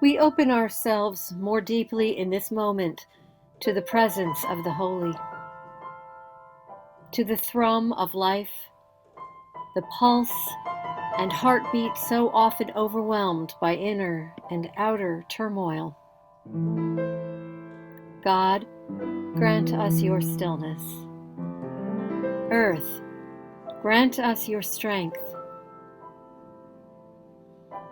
We open ourselves more deeply in this moment to the presence of the holy, to the thrum of life, the pulse and heartbeat so often overwhelmed by inner and outer turmoil. God, grant us your stillness. Earth, grant us your strength.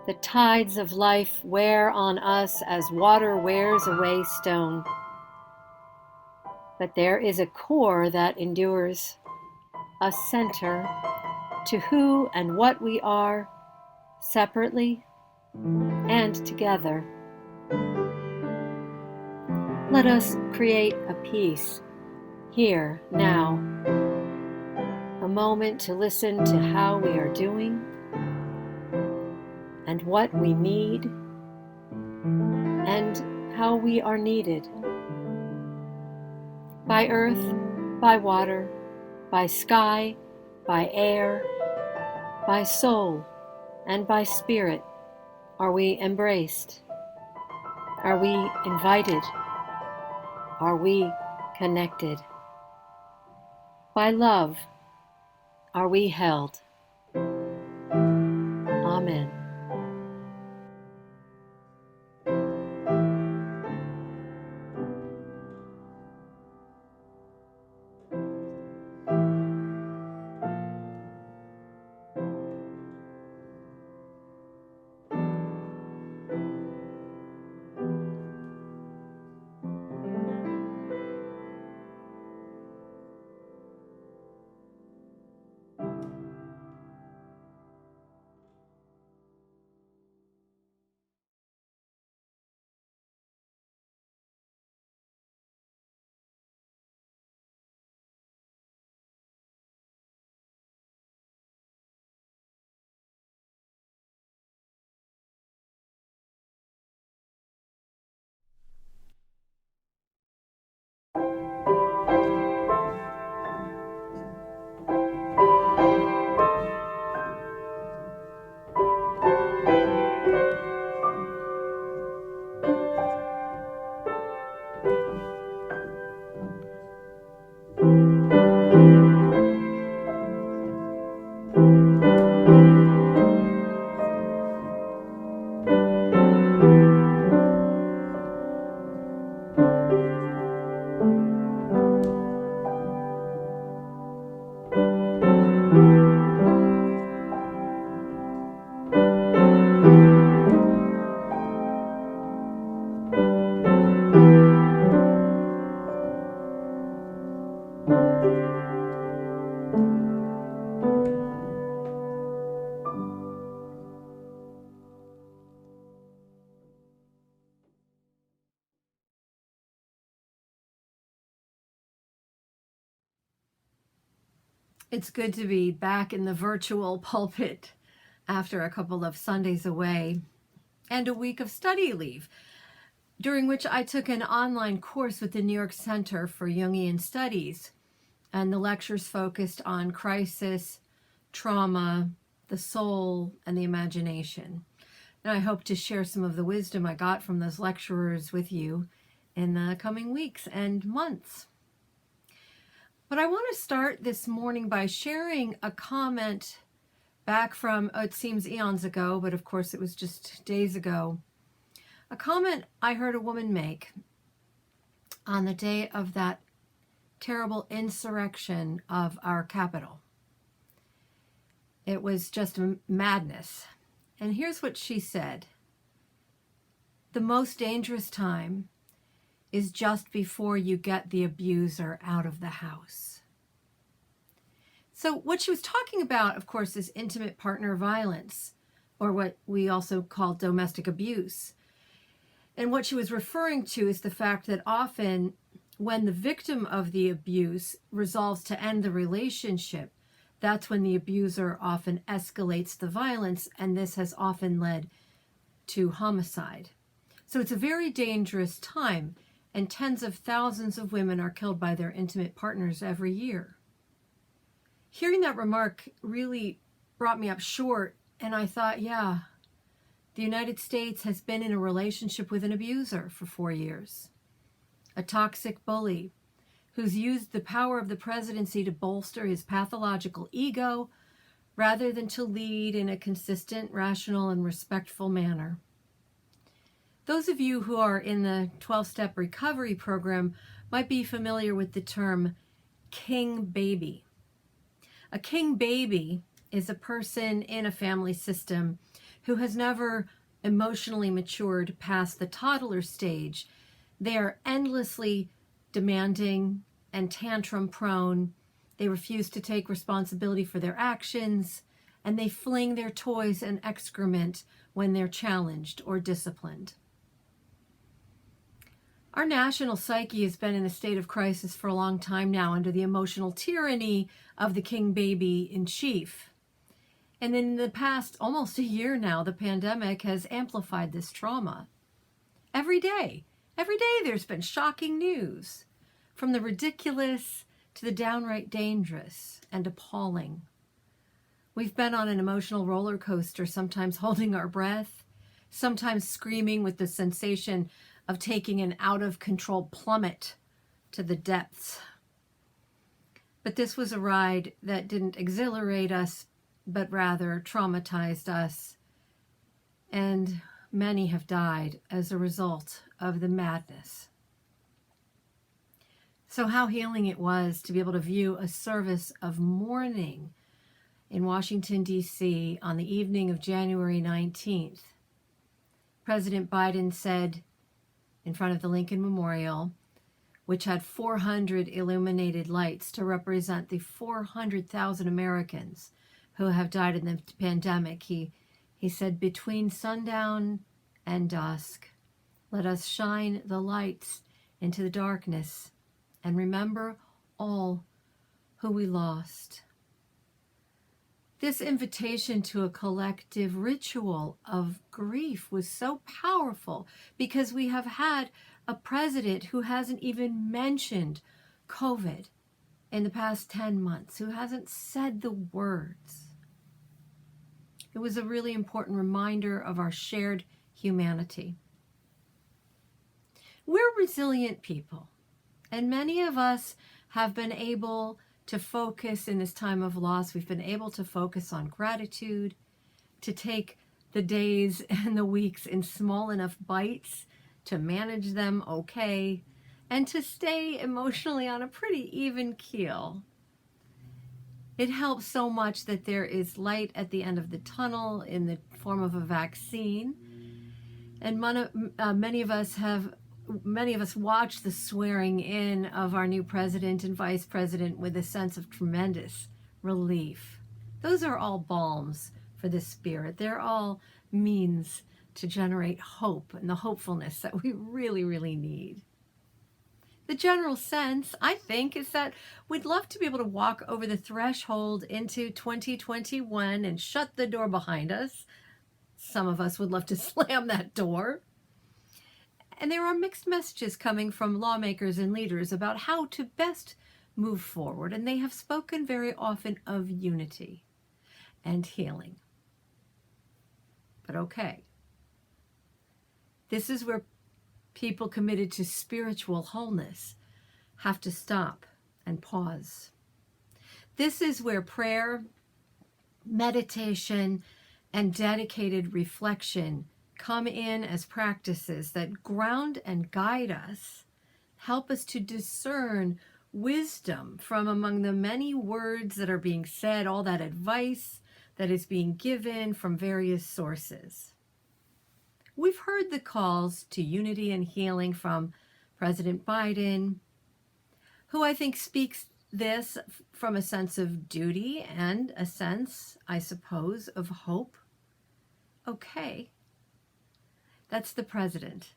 The tides of life wear on us as water wears away stone. But there is a core that endures, a center to who and what we are, separately and together. Let us create a peace here, now, a moment to listen to how we are doing and what we need and how we are needed. By earth, by water, by sky, by air, by soul, and by spirit are we embraced? Are we invited? Are we connected? By love are we held. Amen. It's good to be back in the virtual pulpit after a couple of Sundays away and a week of study leave, during which I took an online course with the New York Center for Jungian Studies, and the lectures focused on crisis, trauma, the soul, and the imagination. And I hope to share some of the wisdom I got from those lecturers with you in the coming weeks and months. But I want to start this morning by sharing a comment back from, it seems eons ago, but of course it was just days ago, a comment I heard a woman make on the day of that terrible insurrection of our capital. It was just madness. And here's what she said. The most dangerous time is just before you get the abuser out of the house. So what she was talking about, of course, is intimate partner violence, or what we also call domestic abuse. And what she was referring to is the fact that often when the victim of the abuse resolves to end the relationship, that's when the abuser often escalates the violence, and this has often led to homicide. So it's a very dangerous time, and tens of thousands of women are killed by their intimate partners every year. Hearing that remark really brought me up short, and I thought, yeah, the United States has been in a relationship with an abuser for 4 years, a toxic bully who's used the power of the presidency to bolster his pathological ego rather than to lead in a consistent, rational, and respectful manner. Those of you who are in the 12-step recovery program might be familiar with the term king baby. A king baby is a person in a family system who has never emotionally matured past the toddler stage. They are endlessly demanding and tantrum prone. They refuse to take responsibility for their actions, and they fling their toys and excrement when they're challenged or disciplined. Our national psyche has been in a state of crisis for a long time now under the emotional tyranny of the king baby in chief. And in the past almost a year now, the pandemic has amplified this trauma. Every day there's been shocking news, from the ridiculous to the downright dangerous and appalling. We've been on an emotional roller coaster, sometimes holding our breath, sometimes screaming with the sensation of taking an out-of-control plummet to the depths. But this was a ride that didn't exhilarate us, but rather traumatized us. And many have died as a result of the madness. So how healing it was to be able to view a service of mourning in Washington, D.C. on the evening of January 19th. President Biden said in front of the Lincoln Memorial, which had 400 illuminated lights to represent the 400,000 Americans who have died in the pandemic. He said, between sundown and dusk, let us shine the lights into the darkness and remember all who we lost. This invitation to a collective ritual of grief was so powerful because we have had a president who hasn't even mentioned COVID in the past 10 months, who hasn't said the words. It was a really important reminder of our shared humanity. We're resilient people, and many of us have been able to focus in this time of loss. We've been able to focus on gratitude, to take the days and the weeks in small enough bites to manage them okay, and to stay emotionally on a pretty even keel. It helps so much that there is light at the end of the tunnel in the form of a vaccine. And many of us watched the swearing in of our new president and vice president with a sense of tremendous relief. Those are all balms for the spirit. They're all means to generate hope and the hopefulness that we really, really need. The general sense, I think, is that we'd love to be able to walk over the threshold into 2021 and shut the door behind us. Some of us would love to slam that door. And there are mixed messages coming from lawmakers and leaders about how to best move forward, and they have spoken very often of unity and healing. But okay, this is where people committed to spiritual wholeness have to stop and pause. This is where prayer meditation, and dedicated reflection come in as practices that ground and guide us, help us to discern wisdom from among the many words that are being said, all that advice that is being given from various sources. We've heard the calls to unity and healing from President Biden, who I think speaks this from a sense of duty and a sense, I suppose, of hope. Okay, that's the president.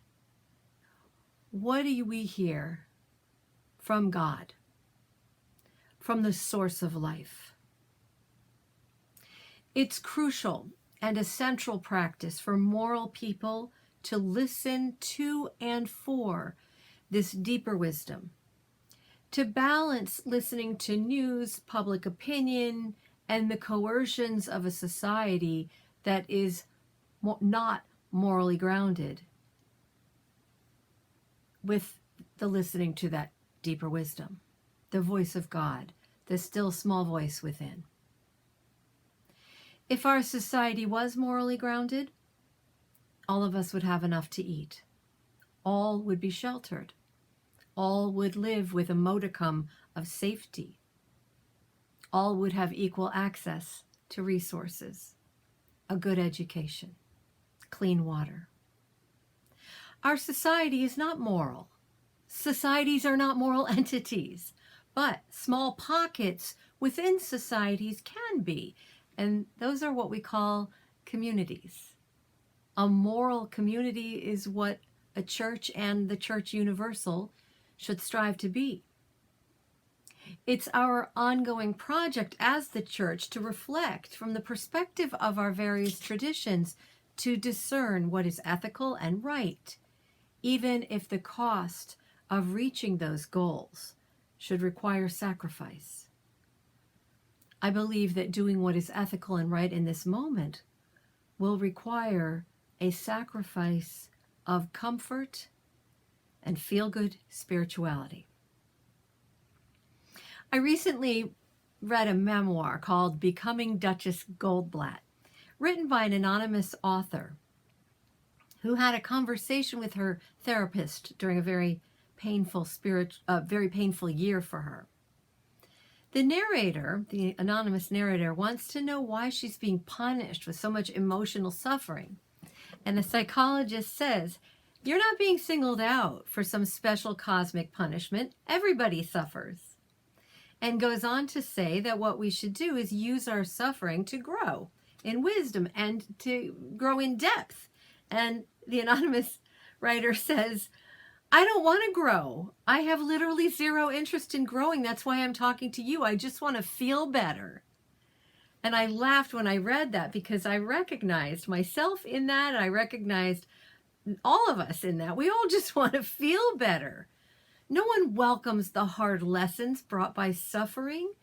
What do we hear from God, from the source of life? It's crucial and a central practice for moral people to listen to and for this deeper wisdom, to balance listening to news, public opinion, and the coercions of a society that is not morally grounded, with the listening to that deeper wisdom, the voice of God, the still small voice within. If our society was morally grounded, all of us would have enough to eat. All would be sheltered. All would live with a modicum of safety. All would have equal access to resources, a good education, clean water. Our society is not moral. Societies are not moral entities, but small pockets within societies can be, and those are what we call communities. A moral community is what a church and the Church Universal should strive to be. It's our ongoing project as the church to reflect from the perspective of our various traditions to discern what is ethical and right, even if the cost of reaching those goals should require sacrifice. I believe that doing what is ethical and right in this moment will require a sacrifice of comfort and feel-good spirituality. I recently read a memoir called Becoming Duchess Goldblatt, written by an anonymous author who had a conversation with her therapist during a very painful year for her. The narrator, the anonymous narrator, wants to know why she's being punished with so much emotional suffering. And the psychologist says, "You're not being singled out for some special cosmic punishment. Everybody suffers." And goes on to say that what we should do is use our suffering to grow in wisdom and to grow in depth. And the anonymous writer says, "I don't want to grow. I have literally zero interest in growing. That's why I'm talking to you. I just want to feel better." And I laughed when I read that because I recognized myself in that. I recognized all of us in that. We all just want to feel better. No one welcomes the hard lessons brought by suffering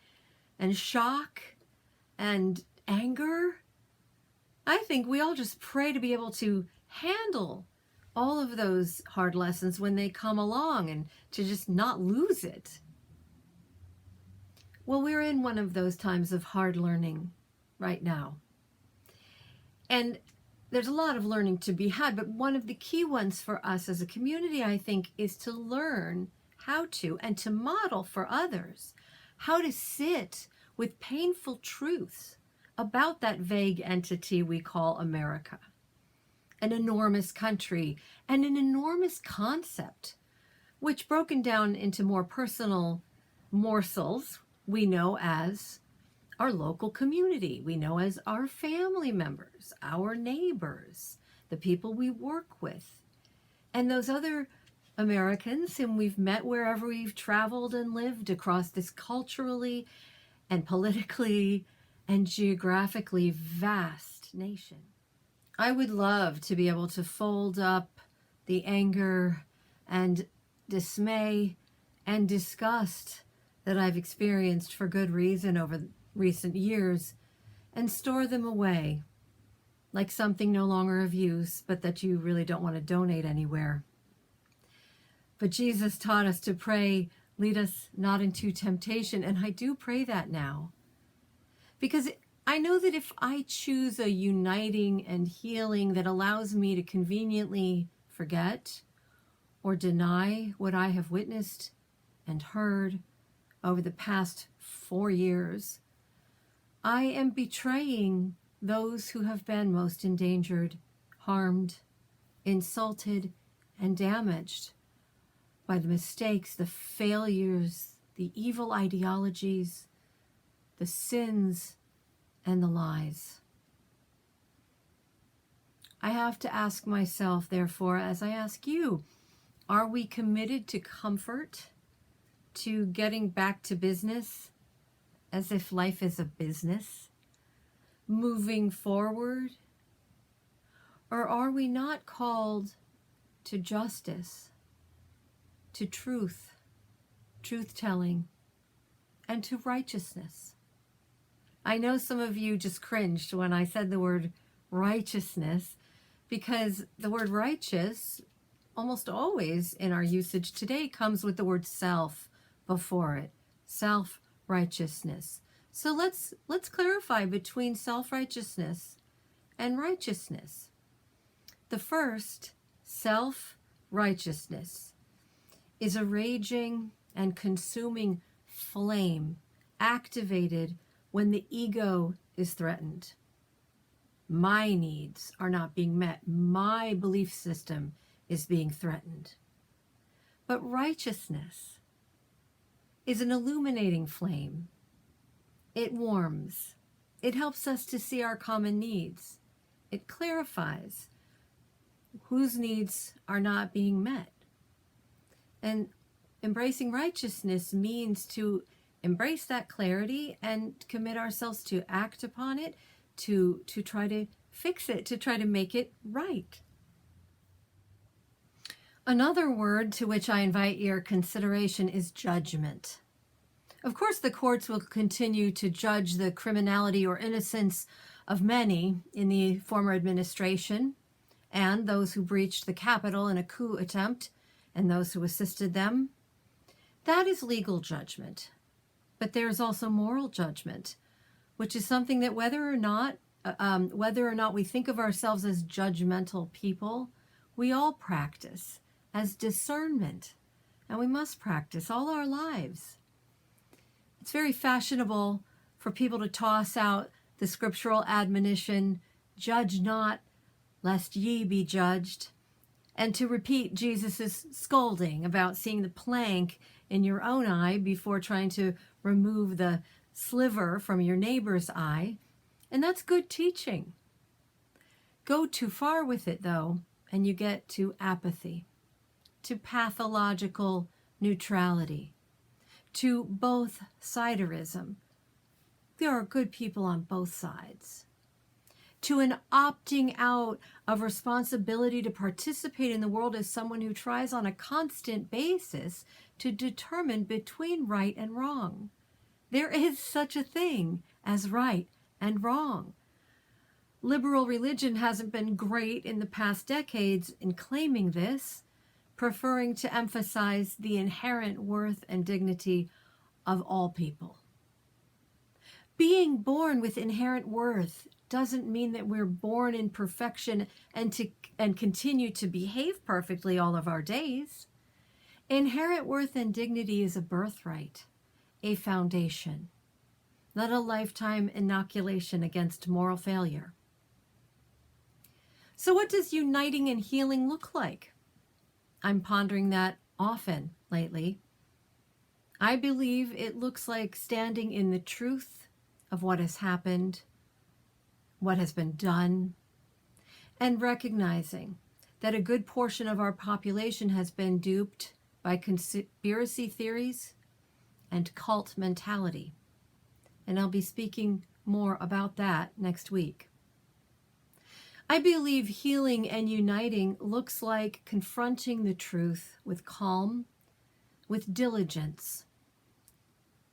and shock and anger. I think we all just pray to be able to handle all of those hard lessons when they come along and to just not lose it. Well, we're in one of those times of hard learning right now. And there's a lot of learning to be had, but one of the key ones for us as a community, I think, is to learn how to and to model for others how to sit with painful truths about that vague entity we call America, an enormous country and an enormous concept, which broken down into more personal morsels we know as our local community, we know as our family members, our neighbors, the people we work with, and those other Americans whom we've met wherever we've traveled and lived across this culturally and politically and geographically vast nation. I would love to be able to fold up the anger and dismay and disgust that I've experienced for good reason over recent years and store them away like something no longer of use, but that you really don't want to donate anywhere. But Jesus taught us to pray, "Lead us not into temptation," and I do pray that now. Because I know that if I choose a uniting and healing that allows me to conveniently forget or deny what I have witnessed and heard over the past 4 years, I am betraying those who have been most endangered, harmed, insulted, and damaged by the mistakes, the failures, the evil ideologies, the sins, and the lies. I have to ask myself, therefore, as I ask you, are we committed to comfort, to getting back to business, as if life is a business, moving forward? Or are we not called to justice, to truth, truth-telling, and to righteousness? I know some of you just cringed when I said the word righteousness, because the word righteous almost always in our usage today comes with the word self before it, self-righteousness. So let's clarify between self-righteousness and righteousness. The first, self-righteousness, is a raging and consuming flame activated when the ego is threatened. My needs are not being met. My belief system is being threatened. But righteousness is an illuminating flame. It warms. It helps us to see our common needs. It clarifies whose needs are not being met. And embracing righteousness means to embrace that clarity and commit ourselves to act upon it, to try to fix it, to try to make it right. Another word to which I invite your consideration is judgment. Of course, the courts will continue to judge the criminality or innocence of many in the former administration and those who breached the Capitol in a coup attempt and those who assisted them. That is legal judgment. But there is also moral judgment, which is something that whether or not we think of ourselves as judgmental people, we all practice as discernment, and we must practice all our lives. It's very fashionable for people to toss out the scriptural admonition, "Judge not, lest ye be judged," and to repeat Jesus's scolding about seeing the plank in your own eye before trying to remove the sliver from your neighbor's eye. And that's good teaching. Go too far with it, though, and you get to apathy, to pathological neutrality, to both-siderism. There are good people on both sides. To an opting out of responsibility to participate in the world as someone who tries on a constant basis to determine between right and wrong. There is such a thing as right and wrong. Liberal religion hasn't been great in the past decades in claiming this, preferring to emphasize the inherent worth and dignity of all people. Being born with inherent worth doesn't mean that we're born in perfection and continue to behave perfectly all of our days. Inherent worth and dignity is a birthright, a foundation, not a lifetime inoculation against moral failure. So what does uniting and healing look like? I'm pondering that often lately. I believe it looks like standing in the truth of what has happened, what has been done, and recognizing that a good portion of our population has been duped by conspiracy theories and cult mentality. And I'll be speaking more about that next week. I believe healing and uniting looks like confronting the truth with calm, with diligence,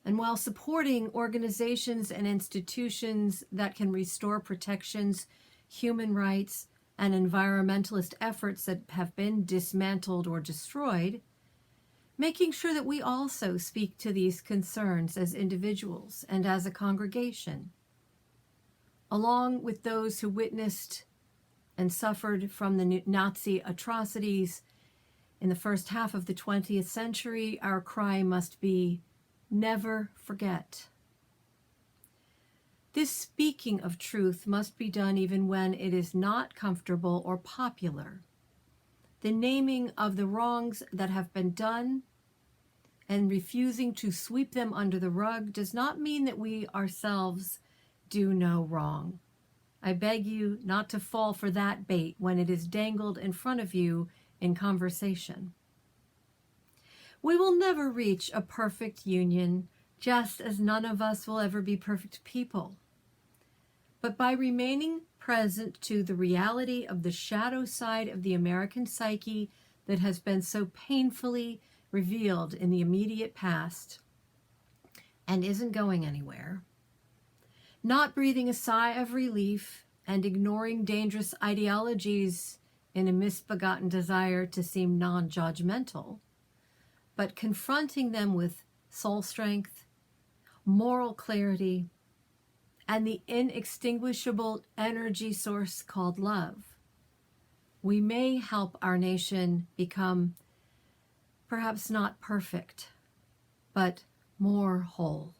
and while supporting organizations and institutions that can restore protections, human rights, and environmentalist efforts that have been dismantled or destroyed, making sure that we also speak to these concerns as individuals and as a congregation. along with those who witnessed and suffered from the Nazi atrocities in the first half of the 20th century, our cry must be, never forget. This speaking of truth must be done even when it is not comfortable or popular. The naming of the wrongs that have been done and refusing to sweep them under the rug does not mean that we ourselves do no wrong. I beg you not to fall for that bait when it is dangled in front of you in conversation. We will never reach a perfect union, just as none of us will ever be perfect people. But by remaining present to the reality of the shadow side of the American psyche that has been so painfully revealed in the immediate past and isn't going anywhere, not breathing a sigh of relief and ignoring dangerous ideologies in a misbegotten desire to seem non-judgmental, but confronting them with soul strength, moral clarity, and the inextinguishable energy source called love, we may help our nation become perhaps not perfect, but more whole.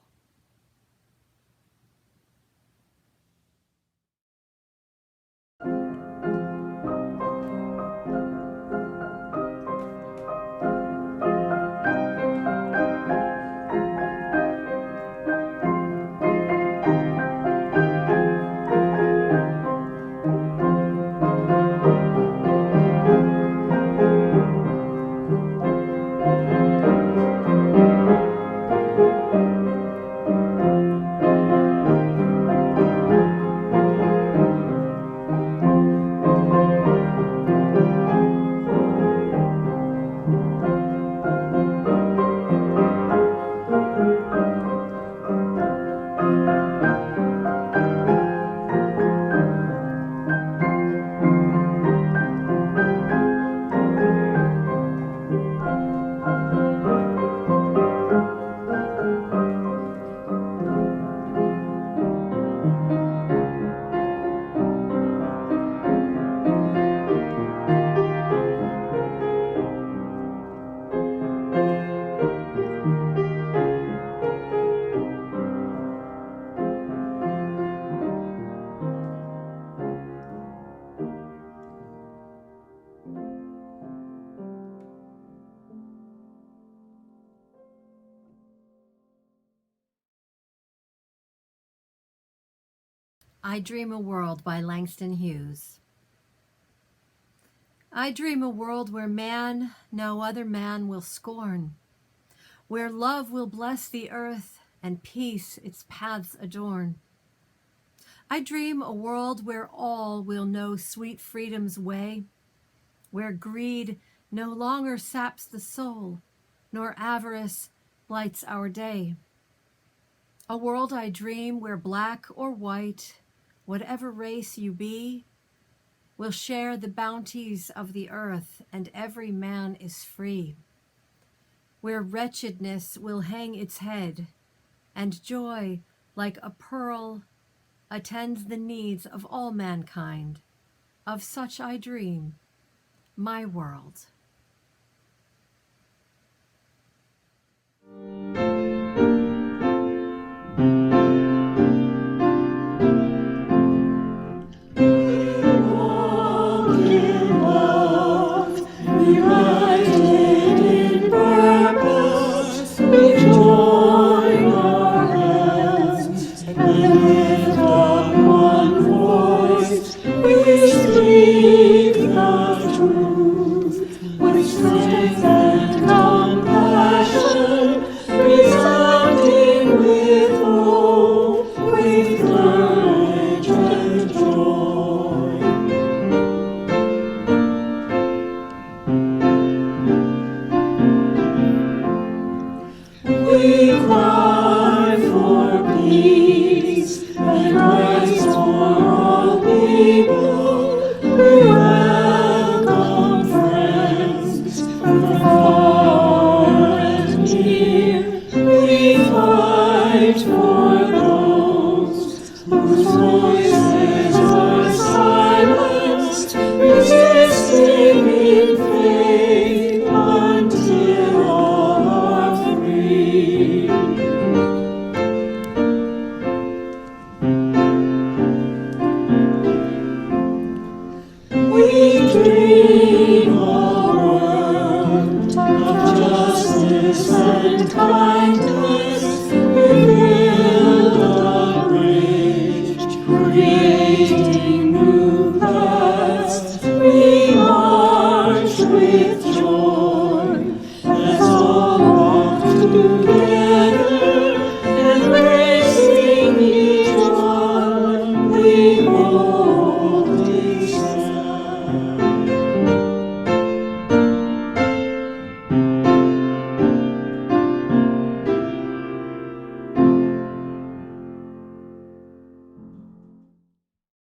I Dream a World by Langston Hughes. I dream a world where man no other man will scorn, where love will bless the earth and peace its paths adorn. I dream a world where all will know sweet freedom's way, where greed no longer saps the soul, nor avarice blights our day. A world I dream where black or white, whatever race you be, will share the bounties of the earth, and every man is free. Where wretchedness will hang its head, and joy, like a pearl, attends the needs of all mankind. Of such I dream, my world. For those whose voice Lord.